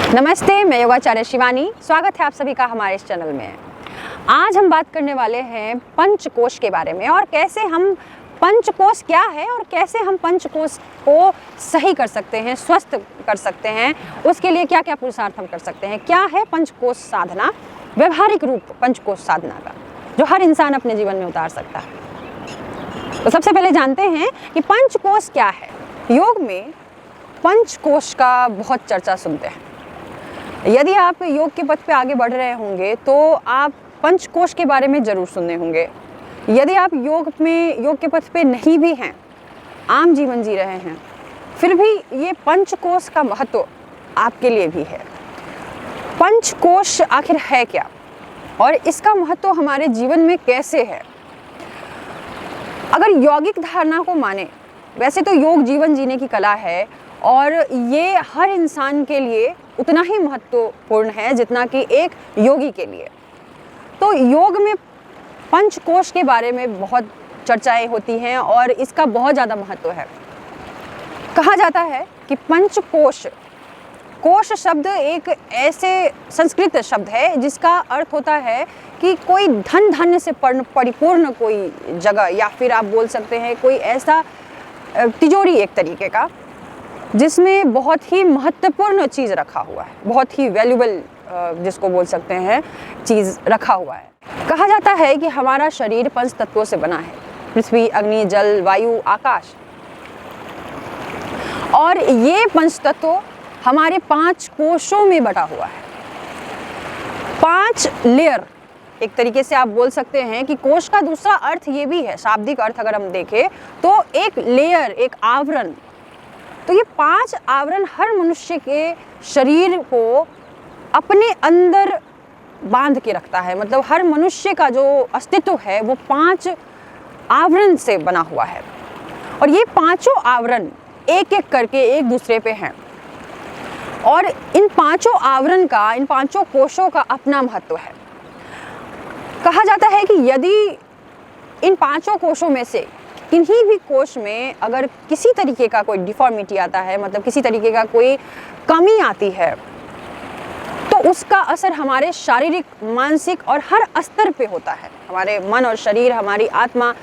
नमस्ते, मैं योगाचार्य शिवानी। स्वागत है आप सभी का हमारे इस चैनल में। आज हम बात करने वाले हैं पंचकोश के बारे में और कैसे हम पंचकोश क्या है और कैसे हम पंचकोश को सही कर सकते हैं, स्वस्थ कर सकते हैं, उसके लिए क्या क्या पुरुषार्थ हम कर सकते हैं। क्या है पंचकोश साधना, व्यवहारिक रूप पंचकोश साधना का, जो हर इंसान अपने जीवन में उतार सकता है। तो सबसे पहले जानते हैं कि पंचकोश क्या है। योग में पंचकोश का बहुत चर्चा सुनते हैं। यदि आप योग के पथ पे आगे बढ़ रहे होंगे तो आप पंचकोश के बारे में जरूर सुने होंगे। यदि आप योग के पथ पे नहीं भी हैं, आम जीवन जी रहे हैं, फिर भी ये पंचकोश का महत्व आपके लिए भी है। पंचकोश आखिर है क्या और इसका महत्व हमारे जीवन में कैसे है। अगर यौगिक धारणा को माने, वैसे तो योग जीवन जीने की कला है और ये हर इंसान के लिए उतना ही महत्वपूर्ण है जितना कि एक योगी के लिए। तो योग में पंचकोश के बारे में बहुत चर्चाएं होती हैं और इसका बहुत ज़्यादा महत्व है। कहा जाता है कि पंचकोश, कोश शब्द एक ऐसे संस्कृत शब्द है जिसका अर्थ होता है कि कोई धन धान्य से परिपूर्ण कोई जगह, या फिर आप बोल सकते हैं कोई ऐसा तिजोरी एक तरीके का जिसमें बहुत ही महत्वपूर्ण चीज़ रखा हुआ है, बहुत ही वैल्यूबल जिसको बोल सकते हैं चीज़ रखा हुआ है। कहा जाता है कि हमारा शरीर पंच तत्वों से बना है, पृथ्वी, अग्नि, जल, वायु, आकाश। और ये पंच तत्व हमारे 5 कोशों में बटा हुआ है। 5 लेयर एक तरीके से आप बोल सकते हैं कि कोश का दूसरा अर्थ ये भी है, शाब्दिक अर्थ अगर हम देखें तो एक लेयर, एक आवरण। तो ये 5 आवरण हर मनुष्य के शरीर को अपने अंदर बांध के रखता है। मतलब हर मनुष्य का जो अस्तित्व है वो 5 आवरण से बना हुआ है और ये 5 आवरण एक एक करके एक दूसरे पे हैं और इन 5 आवरण का, इन 5 कोशों का अपना महत्व है। कहा जाता है कि यदि इन 5 कोशों में से किन्हीं भी कोश में अगर किसी तरीके का कोई डिफॉर्मिटी आता है, मतलब किसी तरीके का कोई कमी आती है, तो उसका असर हमारे शारीरिक, मानसिक और हर स्तर पे होता है। हमारे मन और शरीर, हमारी आत्मा,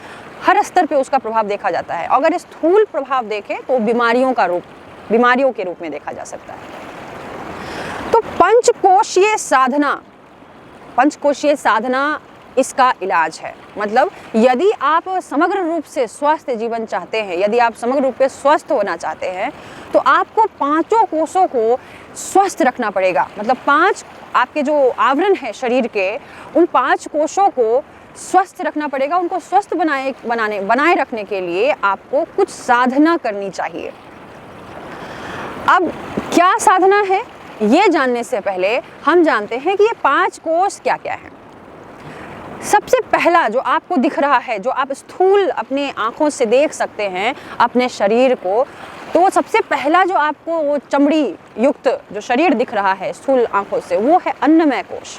हर स्तर पे उसका प्रभाव देखा जाता है। अगर स्थूल प्रभाव देखें तो बीमारियों के रूप में देखा जा सकता है। तो पंचकोशीय साधना इसका इलाज है। मतलब यदि आप समग्र रूप से स्वस्थ जीवन चाहते हैं, यदि आप समग्र रूप से स्वस्थ होना चाहते हैं, तो आपको 5 कोशों को स्वस्थ रखना पड़ेगा। मतलब 5 आपके जो आवरण है शरीर के, उन 5 कोशों को स्वस्थ रखना पड़ेगा। उनको स्वस्थ बनाए रखने के लिए आपको कुछ साधना करनी चाहिए। अब क्या साधना है ये जानने से पहले हम जानते हैं कि ये 5 कोश क्या क्या है। सबसे पहला जो आपको दिख रहा है, जो आप स्थूल अपने आँखों से देख सकते हैं अपने शरीर को, तो सबसे पहला जो आपको वो चमड़ी युक्त जो शरीर दिख रहा है स्थूल आँखों से, वो है अन्नमय कोश,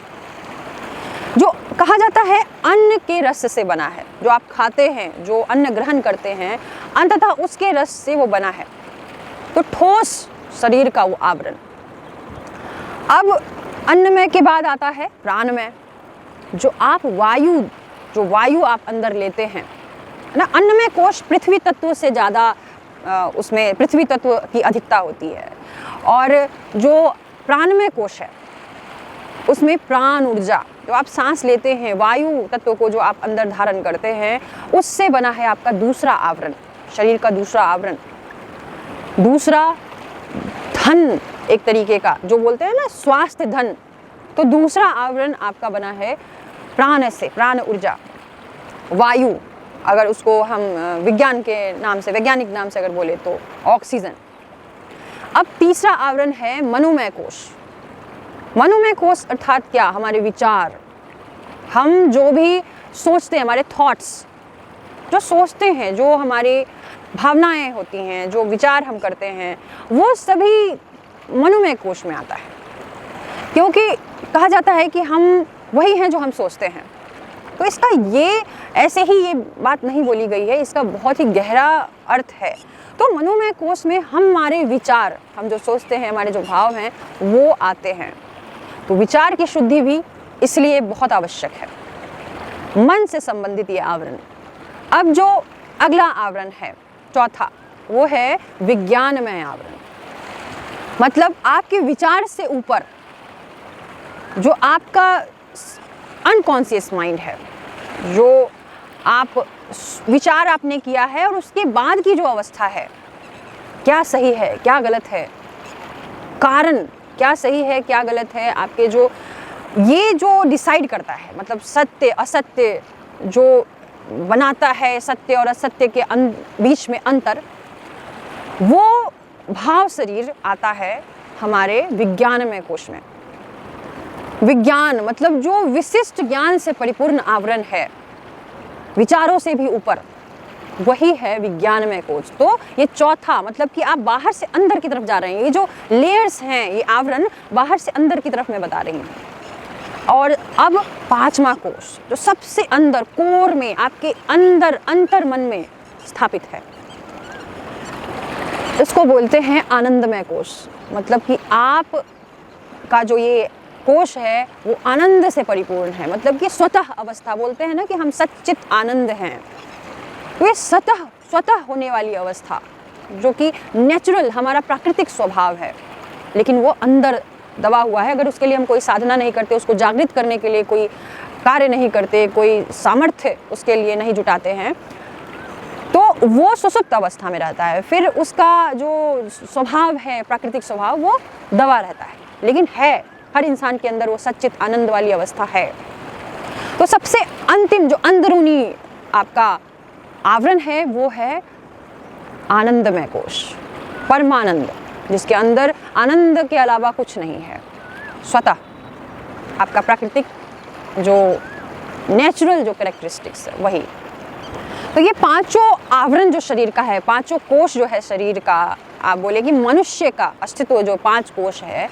जो कहा जाता है अन्न के रस से बना है। जो आप खाते हैं, जो अन्न ग्रहण करते हैं, अंततः उसके रस से वो बना है। तो ठोस शरीर का वो आवरण। अब अन्नमय के बाद आता है प्राणमय, जो वायु आप अंदर लेते हैं ना। अन्नमय कोश पृथ्वी तत्व से ज़्यादा उसमें पृथ्वी तत्व की अधिकता होती है। और जो प्राणमय कोश है उसमें प्राण ऊर्जा, जो आप सांस लेते हैं, वायु तत्व को जो आप अंदर धारण करते हैं, उससे बना है आपका दूसरा आवरण, शरीर का दूसरा आवरण। दूसरा धन एक तरीके का, जो बोलते हैं ना स्वास्थ्य धन, तो दूसरा आवरण आपका बना है प्राण से, प्राण ऊर्जा, वायु, अगर उसको हम वैज्ञानिक नाम से अगर बोले तो ऑक्सीजन। अब तीसरा आवरण है मनोमय कोश। मनोमय कोश अर्थात क्या, हमारे विचार, हम जो भी सोचते हैं, हमारे थॉट्स जो सोचते हैं, जो हमारी भावनाएं होती हैं, जो विचार हम करते हैं, वो सभी मनोमय कोश में आता है। क्योंकि कहा जाता है कि हम वही हैं जो हम सोचते हैं। तो इसका ये ऐसे ही ये बात नहीं बोली गई है, इसका बहुत ही गहरा अर्थ है। तो मनोमय कोश में हमारे विचार, हम जो सोचते हैं, हमारे जो भाव हैं वो आते हैं। तो विचार की शुद्धि भी इसलिए बहुत आवश्यक है। मन से संबंधित ये आवरण। अब जो अगला आवरण है चौथा, वो है विज्ञानमय आवरण। मतलब आपके विचार से ऊपर जो आपका अनकॉन्शियस माइंड है, जो आप विचार आपने किया है और उसके बाद की जो अवस्था है, क्या सही है क्या गलत है, कारण क्या सही है क्या गलत है, आपके जो ये जो डिसाइड करता है, मतलब सत्य असत्य जो बनाता है, सत्य और असत्य के बीच में अंतर, वो भाव शरीर आता है हमारे विज्ञानमय कोश में। विज्ञान मतलब जो विशिष्ट ज्ञान से परिपूर्ण आवरण है, विचारों से भी ऊपर, वही है विज्ञानमय कोश। तो ये चौथा, मतलब कि आप बाहर से अंदर की तरफ जा रहे हैं। ये जो लेयर्स हैं, ये आवरण बाहर से अंदर की तरफ मैं बता रही हूँ। और अब पांचवा कोश जो सबसे अंदर कोर में, आपके अंदर अंतर मन में स्थापित है, इसको बोलते हैं आनंदमय कोश। मतलब कि आप का जो ये कोश है वो आनंद से परिपूर्ण है। मतलब कि स्वतः अवस्था, बोलते हैं ना कि हम सच्चित आनंद हैं। तो ये स्वतः होने वाली अवस्था जो कि नेचुरल हमारा प्राकृतिक स्वभाव है, लेकिन वो अंदर दबा हुआ है। अगर उसके लिए हम कोई साधना नहीं करते, उसको जागृत करने के लिए कोई कार्य नहीं करते, कोई सामर्थ्य उसके लिए नहीं जुटाते हैं, तो वो सुसुप्त अवस्था में रहता है। फिर उसका जो स्वभाव है, प्राकृतिक स्वभाव, वो दबा रहता है। लेकिन है, हर इंसान के अंदर वो सच्चित आनंद वाली अवस्था है। तो सबसे अंतिम जो अंदरूनी आपका आवरण है वो है आनंदमय कोश, परमानंद, जिसके अंदर आनंद के अलावा कुछ नहीं है। स्वतः आपका प्राकृतिक जो नेचुरल जो कैरेक्टरिस्टिक्स है वही। तो ये पांचों आवरण जो शरीर का है, पांचों कोश जो है शरीर का, आप बोले कि मनुष्य का अस्तित्व जो 5 कोश है,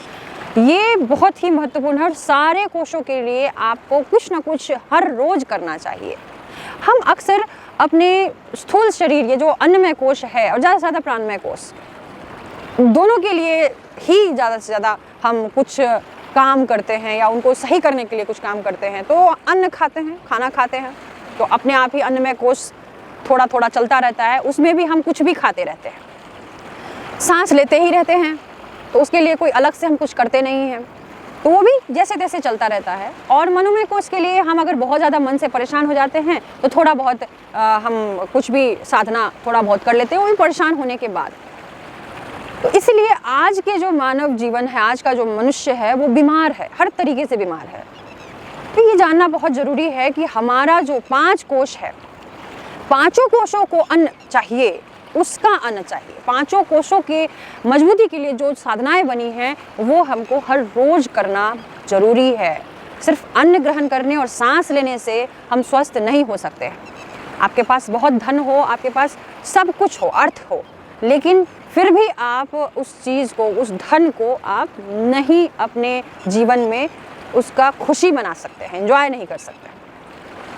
ये बहुत ही महत्वपूर्ण है। और सारे कोशों के लिए आपको कुछ ना कुछ हर रोज करना चाहिए। हम अक्सर अपने स्थूल शरीर, ये जो अन्नमय कोश है और ज़्यादा से ज़्यादा प्राणमय कोश, दोनों के लिए ही ज़्यादा से ज़्यादा हम कुछ काम करते हैं या उनको सही करने के लिए कुछ काम करते हैं। तो अन्न खाते हैं, खाना खाते हैं, तो अपने आप ही अन्नमय कोश थोड़ा थोड़ा चलता रहता है, उसमें भी हम कुछ भी खाते रहते हैं। सांस लेते ही रहते हैं, तो उसके लिए कोई अलग से हम कुछ करते नहीं हैं, तो वो भी जैसे तैसे चलता रहता है। और मनोमय कोश के लिए हम अगर बहुत ज़्यादा मन से परेशान हो जाते हैं तो थोड़ा बहुत हम कुछ भी साधना थोड़ा बहुत कर लेते हैं, वो भी परेशान होने के बाद। तो इसलिए आज के जो मानव जीवन है, आज का जो मनुष्य है, वो बीमार है, हर तरीके से बीमार है। तो ये जानना बहुत ज़रूरी है कि हमारा जो 5 कोश है, पांचों कोशों को अन्न चाहिए, उसका अन्न चाहिए। पांचों कोशों के मजबूती के लिए जो साधनाएं बनी हैं वो हमको हर रोज करना जरूरी है। सिर्फ अन्न ग्रहण करने और सांस लेने से हम स्वस्थ नहीं हो सकते। आपके पास बहुत धन हो, आपके पास सब कुछ हो, अर्थ हो, लेकिन फिर भी आप उस चीज़ को, उस धन को आप नहीं अपने जीवन में उसका खुशी बना सकते हैं, एंजॉय नहीं कर सकते।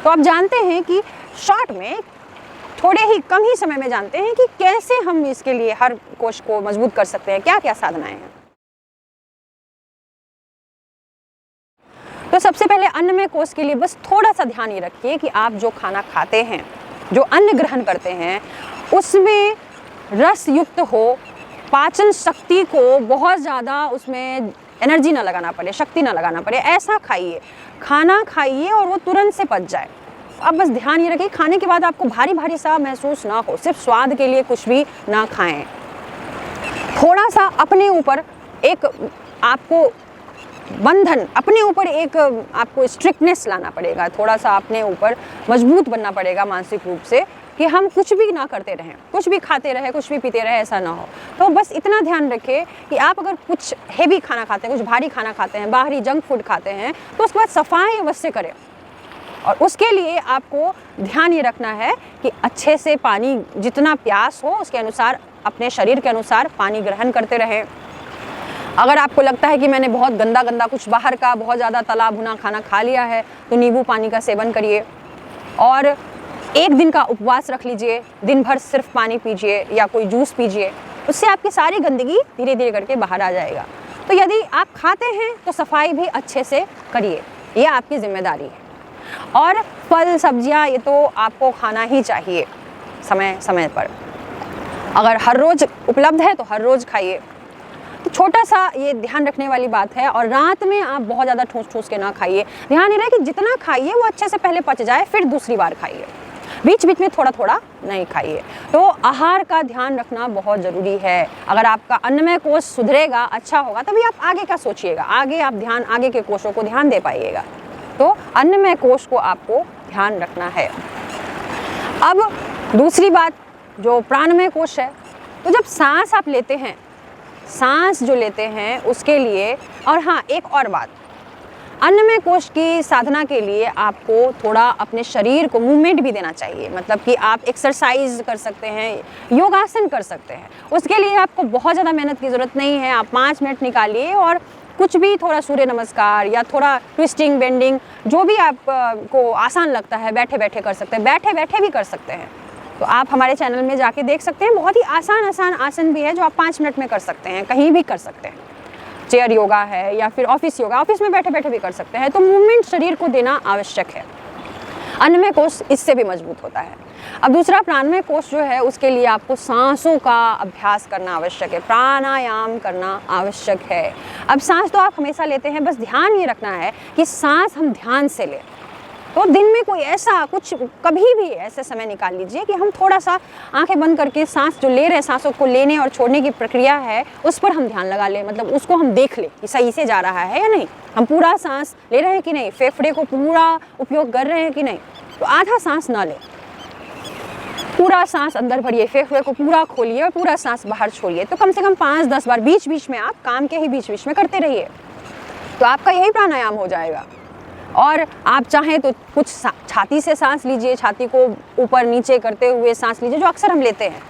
तो आप जानते हैं कि शॉर्ट में, थोड़े ही कम ही समय में जानते हैं कि कैसे हम इसके लिए हर कोश को मजबूत कर सकते हैं, क्या क्या साधनाएं हैं। तो सबसे पहले अन्नमय कोश के लिए बस थोड़ा सा ध्यान ये रखिए कि आप जो खाना खाते हैं, जो अन्न ग्रहण करते हैं, उसमें रस युक्त हो, पाचन शक्ति को बहुत ज़्यादा उसमें एनर्जी ना लगाना पड़े, शक्ति ना लगाना पड़े, ऐसा खाइए। खाना खाइए और वो तुरंत से पच जाए। अब बस ध्यान ये रखिए खाने के बाद आपको भारी भारी सा महसूस ना हो, सिर्फ स्वाद के लिए कुछ भी ना खाएं। थोड़ा सा अपने ऊपर एक आपको बंधन, अपने ऊपर एक आपको स्ट्रिक्टनेस लाना पड़ेगा, थोड़ा सा अपने ऊपर मजबूत बनना पड़ेगा मानसिक रूप से कि हम कुछ भी ना करते रहें, कुछ भी खाते रहे, कुछ भी पीते रहे, ऐसा ना हो। तो बस इतना ध्यान रखें कि आप अगर कुछ हेवी खाना खाते हैं, कुछ भारी खाना खाते हैं, बाहरी जंक फूड खाते हैं, तो उसके बाद सफाई अवश्य करें। और उसके लिए आपको ध्यान ये रखना है कि अच्छे से पानी, जितना प्यास हो उसके अनुसार, अपने शरीर के अनुसार पानी ग्रहण करते रहें। अगर आपको लगता है कि मैंने बहुत गंदा गंदा कुछ बाहर का बहुत ज़्यादा तला भुना खाना खा लिया है, तो नींबू पानी का सेवन करिए। और एक दिन का उपवास रख लीजिए, दिन भर सिर्फ पानी पीजिए या कोई जूस पीजिए, उससे आपकी सारी गंदगी धीरे धीरे करके बाहर आ जाएगा। तो यदि आप खाते हैं तो सफाई भी अच्छे से करिए, ये आपकी जिम्मेदारी है। और फल सब्जियां ये तो आपको खाना ही चाहिए समय समय पर, अगर हर रोज़ उपलब्ध है तो हर रोज़ खाइए। तो छोटा सा ये ध्यान रखने वाली बात है। और रात में आप बहुत ज़्यादा ठूस ठूस के ना खाइए, ध्यान ये रहे कि जितना खाइए वो अच्छे से पहले पच जाए, फिर दूसरी बार खाइए, बीच बीच में थोड़ा थोड़ा नहीं खाइए। तो आहार का ध्यान रखना बहुत ज़रूरी है। अगर आपका अन्नमय कोष सुधरेगा, अच्छा होगा, तभी आप आगे का सोचिएगा, आगे आप ध्यान, आगे के कोषों को ध्यान दे पाइएगा। तो अन्नमय कोष को आपको ध्यान रखना है। अब दूसरी बात जो प्राणमय कोष है, तो जब सांस आप लेते हैं, सांस जो लेते हैं उसके लिए, और हाँ एक और बात, अन्नमय कोष की साधना के लिए आपको थोड़ा अपने शरीर को मूवमेंट भी देना चाहिए। मतलब कि आप एक्सरसाइज कर सकते हैं, योगासन कर सकते हैं। उसके लिए आपको बहुत ज़्यादा मेहनत की ज़रूरत नहीं है। आप 5 मिनट निकालिए और कुछ भी, थोड़ा सूर्य नमस्कार या थोड़ा ट्विस्टिंग बेंडिंग, जो भी आपको आसान लगता है बैठे बैठे कर सकते हैं, बैठे बैठे भी कर सकते हैं। तो आप हमारे चैनल में जाके देख सकते हैं, बहुत ही आसान आसन भी है जो आप 5 मिनट में कर सकते हैं, कहीं भी कर सकते हैं। चेयर योगा है या फिर ऑफिस योगा, ऑफिस में बैठे बैठे भी कर सकते हैं। तो मूवमेंट शरीर को देना आवश्यक है। अन्नमय कोष इससे भी मजबूत होता है। अब दूसरा प्राणमय कोष जो है, उसके लिए आपको सांसों का अभ्यास करना आवश्यक है, प्राणायाम करना आवश्यक है। अब सांस तो आप हमेशा लेते हैं, बस ध्यान ये रखना है कि सांस हम ध्यान से लें। तो दिन में कोई ऐसा कुछ, कभी भी ऐसे समय निकाल लीजिए कि हम थोड़ा सा आंखें बंद करके सांस जो ले रहे हैं, सांसों को लेने और छोड़ने की प्रक्रिया है, उस पर हम ध्यान लगा लें। मतलब उसको हम देख लें कि सही से जा रहा है या नहीं, हम पूरा सांस ले रहे हैं कि नहीं, फेफड़े को पूरा उपयोग कर रहे हैं कि नहीं। तो आधा सांस ना लें, पूरा सांस अंदर भरिए, फेफड़े को पूरा खोलिए और पूरा सांस बाहर छोड़िए। तो कम से कम 5-10 बार बीच बीच में, आप काम के ही बीच बीच में करते रहिए, तो आपका यही प्राणायाम हो जाएगा। और आप चाहें तो कुछ छाती से सांस लीजिए, छाती को ऊपर नीचे करते हुए सांस लीजिए, जो अक्सर हम लेते हैं।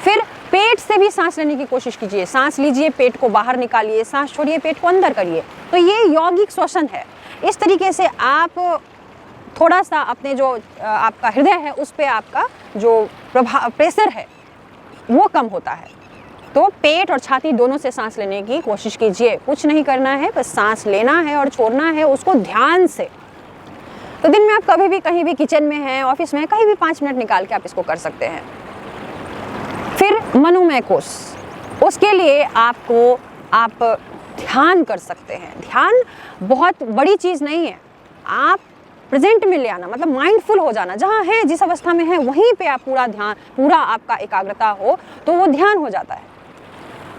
फिर पेट से भी सांस लेने की कोशिश कीजिए, सांस लीजिए, पेट को बाहर निकालिए, सांस छोड़िए, पेट को अंदर करिए। तो ये यौगिक श्वसन है। इस तरीके से आप थोड़ा सा अपने जो आपका हृदय है उस पर आपका जो प्रेशर है वो कम होता है। तो पेट और छाती दोनों से सांस लेने की कोशिश कीजिए। कुछ नहीं करना है, बस सांस लेना है और छोड़ना है उसको ध्यान से। तो दिन में आप कभी भी, कहीं भी, किचन में हैं, ऑफिस में, कहीं भी 5 मिनट निकाल के आप इसको कर सकते हैं। फिर मनोमय कोष, उसके लिए आप ध्यान कर सकते हैं। ध्यान बहुत बड़ी चीज़ नहीं है, आप प्रेजेंट में ले आना, मतलब माइंडफुल हो जाना, जहाँ है, जिस अवस्था में है वहीं पे आप पूरा ध्यान, पूरा आपका एकाग्रता हो तो वो ध्यान हो जाता है।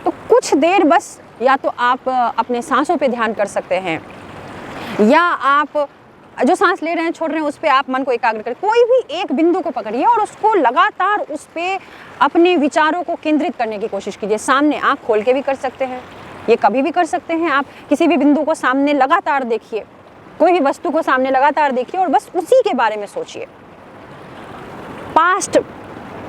तो कुछ देर बस या तो आप अपने सांसों पे ध्यान कर सकते हैं, या आप जो सांस ले रहे हैं, छोड़ रहे हैं, उस पर आप मन को एकाग्र करें। कोई भी एक बिंदु को पकड़िए और उसको लगातार उस पर अपने विचारों को केंद्रित करने की कोशिश कीजिए। सामने आँख खोल के भी कर सकते हैं, ये कभी भी कर सकते हैं। आप किसी भी बिंदु को सामने लगातार देखिए, कोई भी वस्तु को सामने लगातार देखिए और बस उसी के बारे में सोचिए। पास्ट,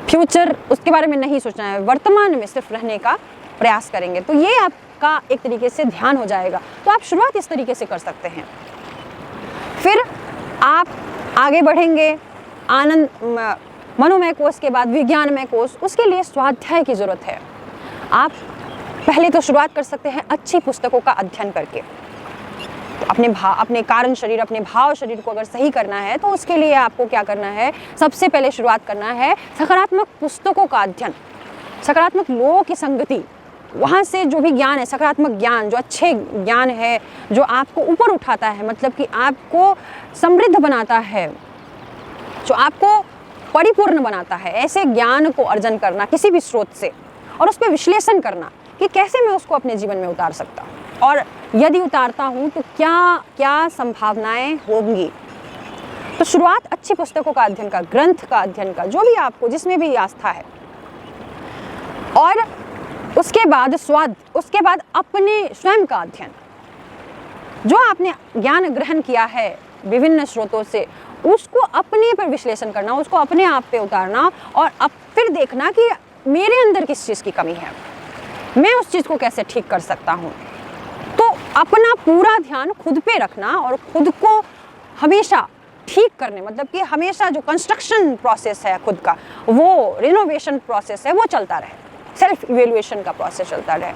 फ्यूचर, उसके बारे में नहीं सोचना है, वर्तमान में सिर्फ रहने का प्रयास करेंगे। तो ये आपका एक तरीके से ध्यान हो जाएगा। तो आप शुरुआत इस तरीके से कर सकते हैं। फिर आप आगे बढ़ेंगे, मनोमय कोष के बाद विज्ञानमय कोष, उसके लिए स्वाध्याय की जरूरत है। आप पहले तो शुरुआत कर सकते हैं अच्छी पुस्तकों का अध्ययन करके। तो अपने कारण शरीर, अपने भाव शरीर को अगर सही करना है तो उसके लिए आपको क्या करना है, सबसे पहले शुरुआत करना है सकारात्मक पुस्तकों का अध्ययन, सकारात्मक लोगों की संगति, वहाँ से जो भी ज्ञान है, सकारात्मक ज्ञान, जो अच्छे ज्ञान है, जो आपको ऊपर उठाता है, मतलब कि आपको समृद्ध बनाता है, जो आपको परिपूर्ण बनाता है, ऐसे ज्ञान को अर्जन करना किसी भी स्रोत से, और उस पर विश्लेषण करना कि कैसे मैं उसको अपने जीवन में उतार सकता हूँ, और यदि उतारता हूँ तो क्या क्या संभावनाएं होंगी। तो शुरुआत अच्छी पुस्तकों का अध्ययन का, ग्रंथ का अध्ययन का, जो भी आपको, जिसमें भी आस्था है। और उसके बाद अपने स्वयं का अध्ययन, जो आपने ज्ञान ग्रहण किया है विभिन्न स्रोतों से, उसको अपने पर विश्लेषण करना, उसको अपने आप पे उतारना, और अब फिर देखना कि मेरे अंदर किस चीज़ की कमी है, मैं उस चीज़ को कैसे ठीक कर सकता हूँ। तो अपना पूरा ध्यान खुद पे रखना और खुद को हमेशा ठीक करने, मतलब कि हमेशा जो कंस्ट्रक्शन प्रोसेस है खुद का, वो रिनोवेशन प्रोसेस है, वो चलता रहे, सेल्फ इवेल्युएशन का प्रोसेस चलता रहे।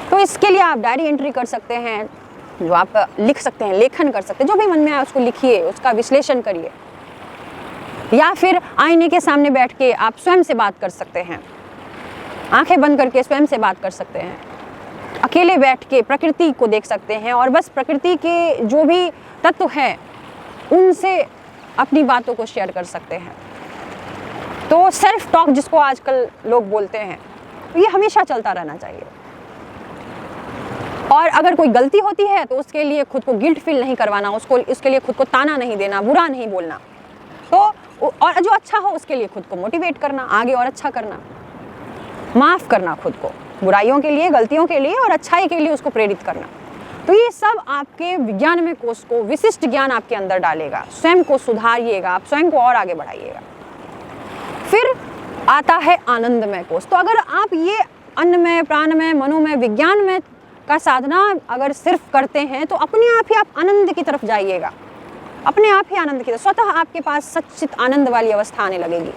तो इसके लिए आप डायरी एंट्री कर सकते हैं, जो आप लिख सकते हैं, लेखन कर सकते हैं, जो भी मन में आए उसको लिखिए, उसका विश्लेषण करिए। या फिर आईने के सामने बैठ के आप स्वयं से बात कर सकते हैं, आंखें बंद करके स्वयं से बात कर सकते हैं, अकेले बैठ के प्रकृति को देख सकते हैं और बस प्रकृति के जो भी तत्व हैं उनसे अपनी बातों को शेयर कर सकते हैं। तो सेल्फ टॉक जिसको आजकल लोग बोलते हैं, ये हमेशा चलता रहना चाहिए। और अगर कोई गलती होती है तो उसके लिए खुद को गिल्ट फील नहीं करवाना, उसके लिए खुद को ताना नहीं देना, बुरा नहीं बोलना। तो और जो अच्छा हो उसके लिए खुद को मोटिवेट करना, आगे और अच्छा करना, माफ़ करना खुद को, बुराइयों के लिए, गलतियों के लिए और अच्छाई के लिए उसको प्रेरित करना। तो ये सब आपके विज्ञानमय कोष को, विशिष्ट ज्ञान आपके अंदर डालेगा, स्वयं को सुधारिएगा, आप स्वयं को और आगे बढ़ाइएगा। फिर आता है आनंदमय कोष। तो अगर आप ये अन्नमय, प्राणमय, मनोमय, विज्ञानमय का साधना अगर सिर्फ करते हैं तो अपने आप ही आप आनंद की तरफ जाइएगा, अपने आप ही आनंद की तरफ, स्वतः आपके पास सच्चित आनंद वाली अवस्था आने लगेगी।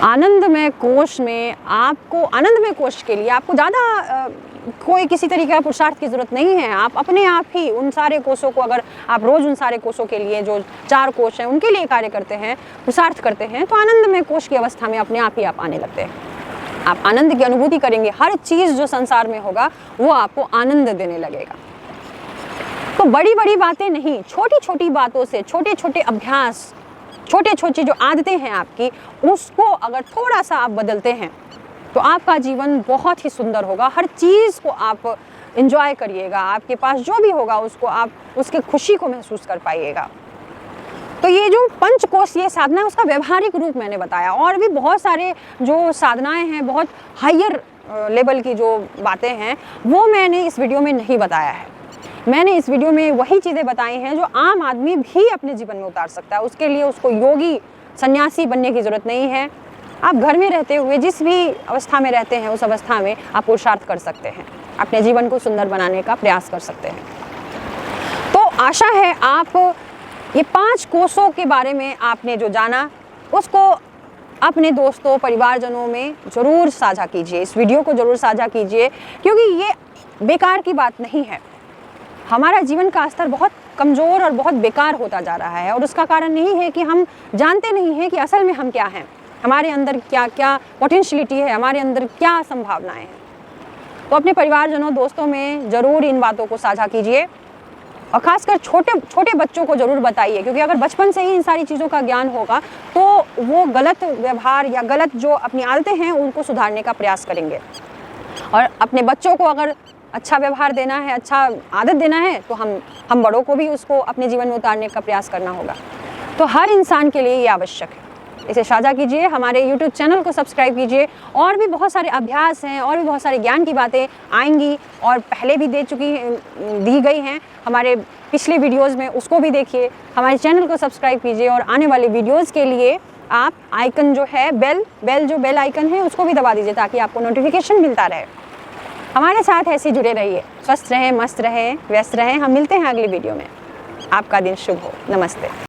आनंदमय कोष में आपको, आनंदमय कोष के लिए आपको ज़्यादा कोई किसी तरीके का पुरुषार्थ की ज़रूरत नहीं है। आप अपने आप ही उन सारे कोषों को, अगर आप रोज़ उन सारे कोषों के लिए, जो 4 कोष हैं उनके लिए कार्य करते हैं, पुरुषार्थ करते हैं, तो आनंदमय कोष की अवस्था में अपने आप ही आप आने लगते हैं। आप आनंद की अनुभूति करेंगे, हर चीज़ जो संसार में होगा वो आपको आनंद देने लगेगा। तो बड़ी बड़ी बातें नहीं, छोटी छोटी बातों से, छोटे छोटे अभ्यास, छोटे छोटे जो आदतें हैं आपकी, उसको अगर थोड़ा सा आप बदलते हैं तो आपका जीवन बहुत ही सुंदर होगा। हर चीज़ को आप एंजॉय करिएगा, आपके पास जो भी होगा उसको आप, उसके खुशी को महसूस कर पाइएगा। तो ये जो पंचकोशीय साधना है उसका व्यवहारिक रूप मैंने बताया, और भी बहुत सारे जो साधनाएं हैं, बहुत हायर लेवल की जो बातें हैं, वो मैंने इस वीडियो में नहीं बताया है। मैंने इस वीडियो में वही चीज़ें बताई हैं जो आम आदमी भी अपने जीवन में उतार सकता है। उसके लिए उसको योगी, सन्यासी बनने की ज़रूरत नहीं है। आप घर में रहते हुए जिस भी अवस्था में रहते हैं उस अवस्था में आप पुरुषार्थ कर सकते हैं, अपने जीवन को सुंदर बनाने का प्रयास कर सकते हैं। तो आशा है आप ये 5 कोषों के बारे में आपने जो जाना उसको अपने दोस्तों, परिवारजनों में ज़रूर साझा कीजिए, इस वीडियो को ज़रूर साझा कीजिए, क्योंकि ये बेकार की बात नहीं है। हमारा जीवन का स्तर बहुत कमज़ोर और बहुत बेकार होता जा रहा है, और उसका कारण यही है कि हम जानते नहीं हैं कि असल में हम क्या हैं, हमारे अंदर क्या क्या पोटेंशियलिटी है, हमारे अंदर क्या संभावनाएं हैं। तो अपने परिवारजनों, दोस्तों में ज़रूर इन बातों को साझा कीजिए, और ख़ासकर छोटे छोटे बच्चों को ज़रूर बताइए, क्योंकि अगर बचपन से ही इन सारी चीज़ों का ज्ञान होगा तो वो गलत व्यवहार या गलत जो अपनी आदतें हैं उनको सुधारने का प्रयास करेंगे। और अपने बच्चों को अगर अच्छा व्यवहार देना है, अच्छा आदत देना है, तो हम बड़ों को भी उसको अपने जीवन में उतारने का प्रयास करना होगा। तो हर इंसान के लिए ये आवश्यक है। इसे साझा कीजिए, हमारे YouTube चैनल को सब्सक्राइब कीजिए। और भी बहुत सारे अभ्यास हैं, और भी बहुत सारे ज्ञान की बातें आएंगी, और पहले भी दी गई हैं हमारे पिछले वीडियोज़ में, उसको भी देखिए। हमारे चैनल को सब्सक्राइब कीजिए, और आने वाले वीडियोज़ के लिए आप आइकन जो है, बेल आइकन है, उसको भी दबा दीजिए, ताकि आपको नोटिफिकेशन मिलता रहे। हमारे साथ ऐसे जुड़े रहिए। स्वस्थ रहें, मस्त रहें, व्यस्त रहें। हम मिलते हैं अगली वीडियो में। आपका दिन शुभ हो। नमस्ते।